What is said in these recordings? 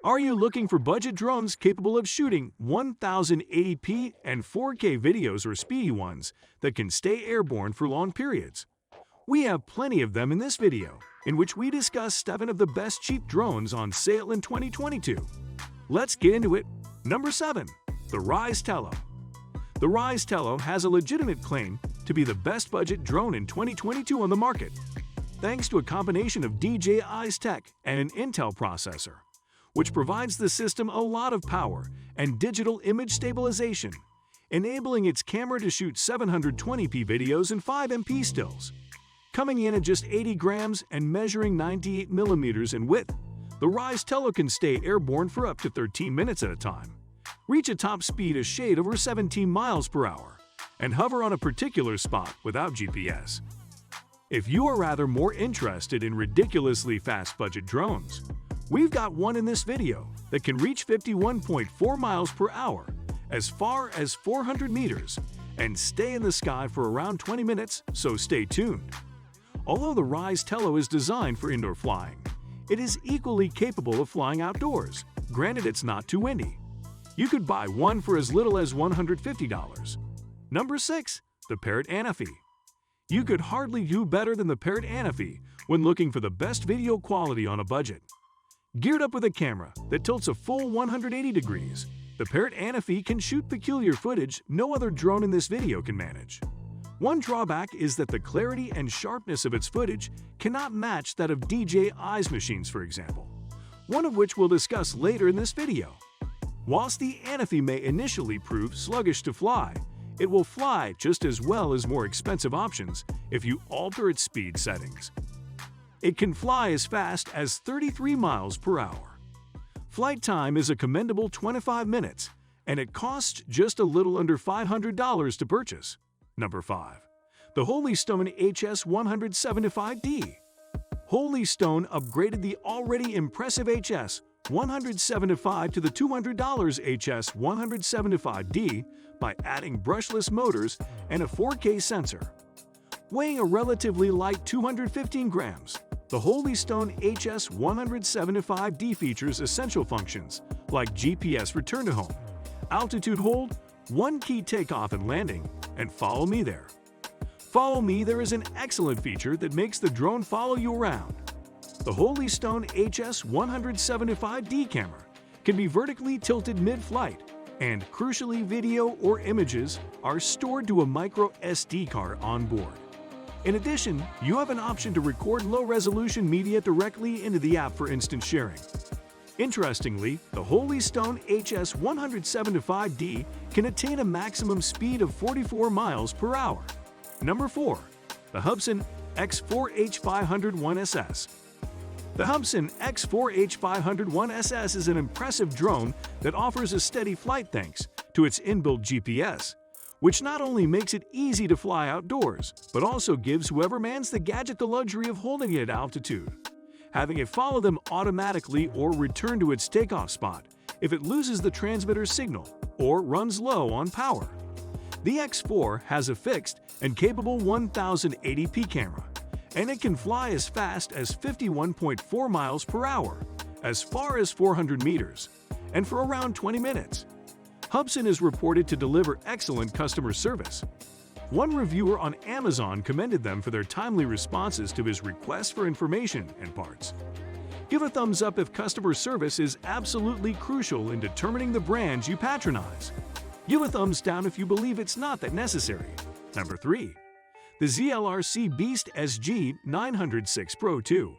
Are you looking for budget drones capable of shooting 1080p and 4K videos or speedy ones that can stay airborne for long periods? We have plenty of them in this video, in which we discuss 7 of the best cheap drones on sale in 2022. Let's get into it. Number 7. The Rise Tello. The Rise Tello has a legitimate claim to be the best budget drone in 2022 on the market, thanks to a combination of DJI's tech and an Intel processor, which provides the system a lot of power and digital image stabilization, enabling its camera to shoot 720p videos and 5MP stills. Coming in at just 80 grams and measuring 98 millimeters in width, the Rise Tello can stay airborne for up to 13 minutes at a time, reach a top speed a shade over 17 miles per hour, and hover on a particular spot without GPS. If you are rather more interested in ridiculously fast budget drones, we've got one in this video that can reach 51.4 miles per hour, as far as 400 meters, and stay in the sky for around 20 minutes, so stay tuned. Although the Rise Tello is designed for indoor flying, it is equally capable of flying outdoors, granted it's not too windy. You could buy one for as little as $150. Number 6. The PARROT ANAFI. You could hardly do better than the PARROT ANAFI when looking for the best video quality on a budget. Geared up with a camera that tilts a full 180 degrees, the PARROT ANAFI can shoot peculiar footage no other drone in this video can manage. One drawback is that the clarity and sharpness of its footage cannot match that of DJI's machines, for example, one of which we'll discuss later in this video. Whilst the ANAFI may initially prove sluggish to fly, it will fly just as well as more expensive options if you alter its speed settings. It can fly as fast as 33 miles per hour. Flight time is a commendable 25 minutes, and it costs just a little under $500 to purchase. Number 5. The Holystone HS-175D. Holystone upgraded the already impressive HS-175 to the $200 HS-175D by adding brushless motors and a 4K sensor. Weighing a relatively light 215 grams, the Holystone HS-175D features essential functions like GPS return to home, altitude hold, one key takeoff and landing, and Follow Me There. Follow Me There is an excellent feature that makes the drone follow you around. The Holystone HS-175D camera can be vertically tilted mid-flight, and crucially, video or images are stored to a micro SD card on board. In addition, you have an option to record low-resolution media directly into the app for instant sharing. Interestingly, the Holystone HS-175D can attain a maximum speed of 44 miles per hour. Number 4. The Hubsan X4H501SS. The Hubsan X4H501SS is an impressive drone that offers a steady flight thanks to its inbuilt GPS, which not only makes it easy to fly outdoors, but also gives whoever mans the gadget the luxury of holding it at altitude, having it follow them automatically or return to its takeoff spot if it loses the transmitter signal or runs low on power. The X4 has a fixed and capable 1080p camera, and it can fly as fast as 51.4 miles per hour, as far as 400 meters, and for around 20 minutes. Hubsan is reported to deliver excellent customer service. One reviewer on Amazon commended them for their timely responses to his requests for information and parts. Give a thumbs up if customer service is absolutely crucial in determining the brands you patronize. Give a thumbs down if you believe it's not that necessary. Number 3. The ZLRC Beast SG 906 Pro 2.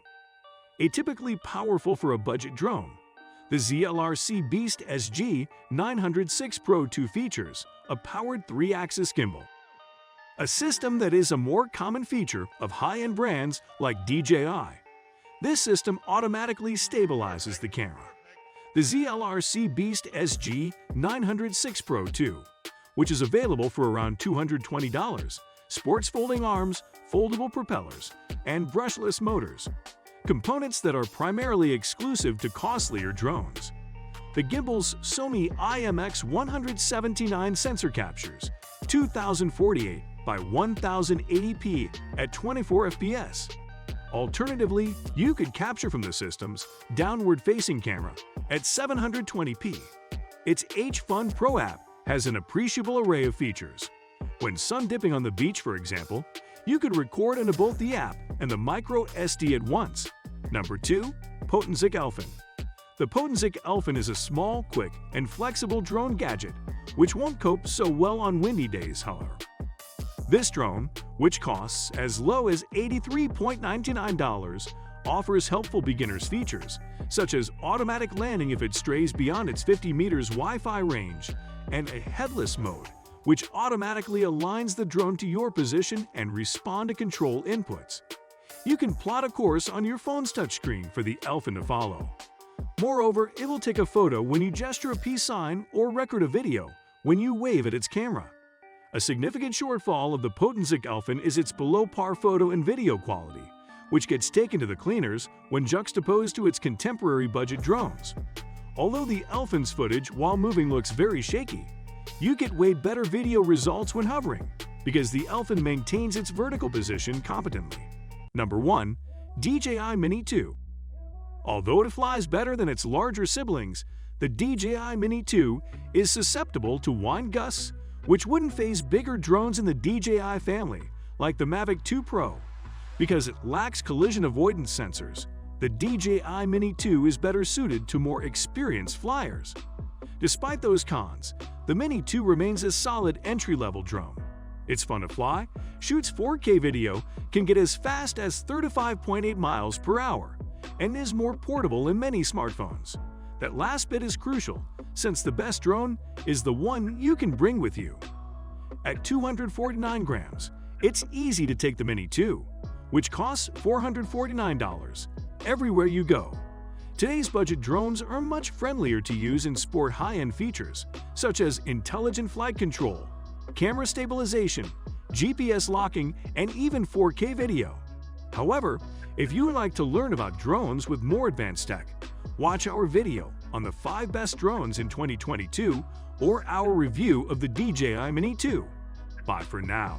Atypically powerful for a budget drone, the ZLRC Beast SG 906 Pro 2 features a powered 3-axis gimbal, a system that is a more common feature of high-end brands like DJI. This system automatically stabilizes the camera. The ZLRC Beast SG 906 Pro 2, which is available for around $220, sports folding arms, foldable propellers, and brushless motors, components that are primarily exclusive to costlier drones. The gimbal's Sony IMX179 sensor captures 2048 by 1080p at 24 fps. Alternatively, you could capture from the system's downward-facing camera at 720p. Its H-Fun Pro app has an appreciable array of features. When sun dipping on the beach, for example, you could record into both the app and the micro SD at once. Number 2. Potenzic Elfin. The Potenzic Elfin is a small, quick, and flexible drone gadget, which won't cope so well on windy days, however. This drone, which costs as low as $83.99, offers helpful beginner's features, such as automatic landing if it strays beyond its 50 meters Wi-Fi range, and a headless mode, which automatically aligns the drone to your position and respond to control inputs. You can plot a course on your phone's touchscreen for the Elfin to follow. Moreover, it will take a photo when you gesture a peace sign or record a video when you wave at its camera. A significant shortfall of the Potenzic Elfin is its below-par photo and video quality, which gets taken to the cleaners when juxtaposed to its contemporary budget drones. Although the Elfin's footage while moving looks very shaky, you get way better video results when hovering, because the Elfin maintains its vertical position competently. Number 1. DJI Mini 2. Although it flies better than its larger siblings, the DJI Mini 2 is susceptible to wind gusts, which wouldn't faze bigger drones in the DJI family, like the Mavic 2 Pro. Because it lacks collision avoidance sensors, the DJI Mini 2 is better suited to more experienced flyers. Despite those cons, the Mini 2 remains a solid entry-level drone. It's fun to fly, shoots 4K video, can get as fast as 35.8 miles per hour, and is more portable than many smartphones. That last bit is crucial, since the best drone is the one you can bring with you. At 249 grams, it's easy to take the Mini 2, which costs $449 everywhere you go. Today's budget drones are much friendlier to use and sport high-end features, such as intelligent flight control, camera stabilization, GPS locking, and even 4K video. However, if you would like to learn about drones with more advanced tech, watch our video on the 5 best drones in 2022 or our review of the DJI Mini 2. Bye for now.